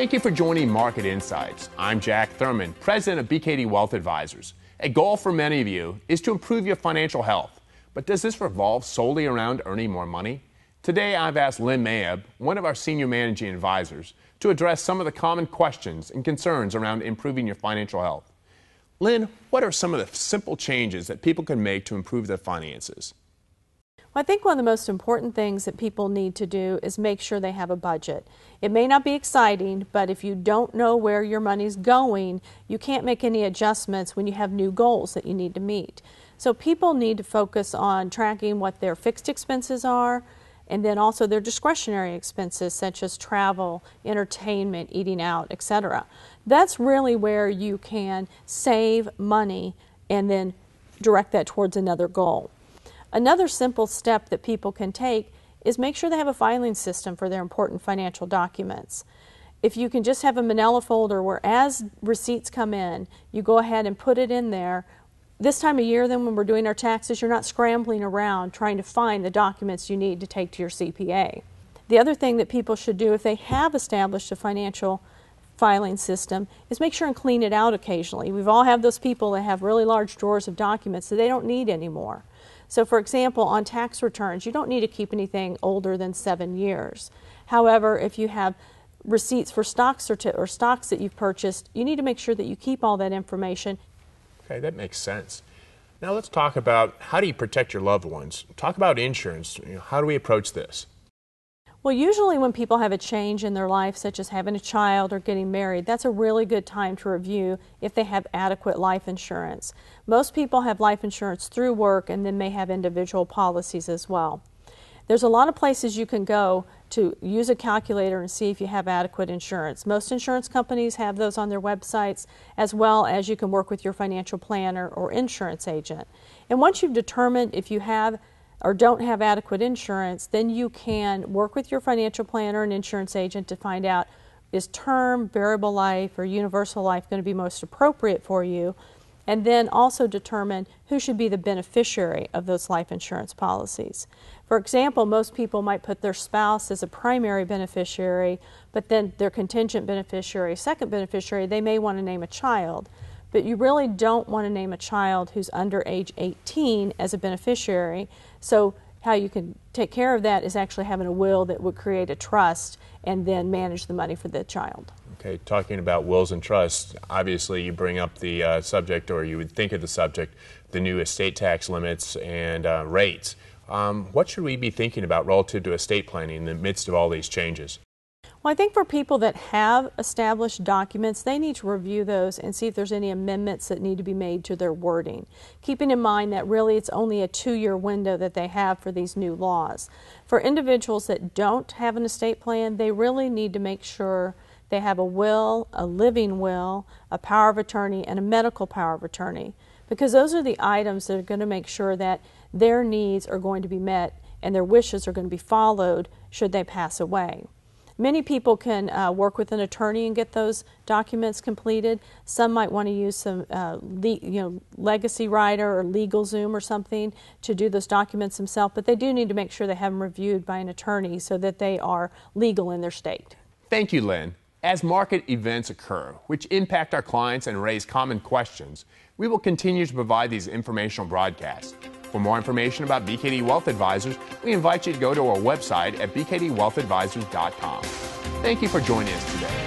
Thank you for joining Market Insights. I'm Jack Thurman, president of BKD Wealth Advisors. A goal for many of you is to improve your financial health. But does this revolve solely around earning more money? Today, I've asked Lynn Mayeb, one of our senior managing advisors, to address some of the common questions and concerns around improving your financial health. Lynn, what are some of the simple changes that people can make to improve their finances? Well, I think one of the most important things that people need to do is make sure they have a budget. It may not be exciting, but if you don't know where your money's going, you can't make any adjustments when you have new goals that you need to meet. So people need to focus on tracking what their fixed expenses are, and then also their discretionary expenses such as travel, entertainment, eating out, etc. That's really where you can save money and then direct that towards another goal. Another simple step that people can take is make sure they have a filing system for their important financial documents. If you can just have a manila folder where as receipts come in, you go ahead and put it in there. This time of year then when we're doing our taxes, you're not scrambling around trying to find the documents you need to take to your CPA. The other thing that people should do if they have established a financial filing system is make sure and clean it out occasionally. We've all had those people that have really large drawers of documents that they don't need anymore. So for example, on tax returns, you don't need to keep anything older than 7 years. However, if you have receipts for stocks that you've purchased, you need to make sure that you keep all that information. Okay, that makes sense. Now let's talk about how do you protect your loved ones. Talk about insurance. How do we approach this? Well, usually when people have a change in their life, such as having a child or getting married, that's a really good time to review if they have adequate life insurance. Most people have life insurance through work and then may have individual policies as well. There's a lot of places you can go to use a calculator and see if you have adequate insurance. Most insurance companies have those on their websites, as well as you can work with your financial planner or insurance agent. And once you've determined if you have or don't have adequate insurance, then you can work with your financial planner and insurance agent to find out is term, variable life, or universal life going to be most appropriate for you, and then also determine who should be the beneficiary of those life insurance policies. For example, most people might put their spouse as a primary beneficiary, but then their contingent beneficiary, second beneficiary, they may want to name a child. But you really don't want to name a child who's under age 18 as a beneficiary. So how you can take care of that is actually having a will that would create a trust and then manage the money for the child. Okay, talking about wills and trusts, obviously you bring up the subject, or you would think of the subject, the new estate tax limits and rates. What should we be thinking about relative to estate planning in the midst of all these changes? Well, I think for people that have established documents, they need to review those and see if there's any amendments that need to be made to their wording, keeping in mind that really it's only a 2-year window that they have for these new laws. For individuals that don't have an estate plan, they really need to make sure they have a will, a living will, a power of attorney, and a medical power of attorney, because those are the items that are going to make sure that their needs are going to be met and their wishes are going to be followed should they pass away. Many people can work with an attorney and get those documents completed. Some might want to use some Legacy Writer or LegalZoom or something to do those documents themselves, but they do need to make sure they have them reviewed by an attorney so that they are legal in their state. Thank you, Lynn. As market events occur, which impact our clients and raise common questions, we will continue to provide these informational broadcasts. For more information about BKD Wealth Advisors, we invite you to go to our website at bkdwealthadvisors.com. Thank you for joining us today.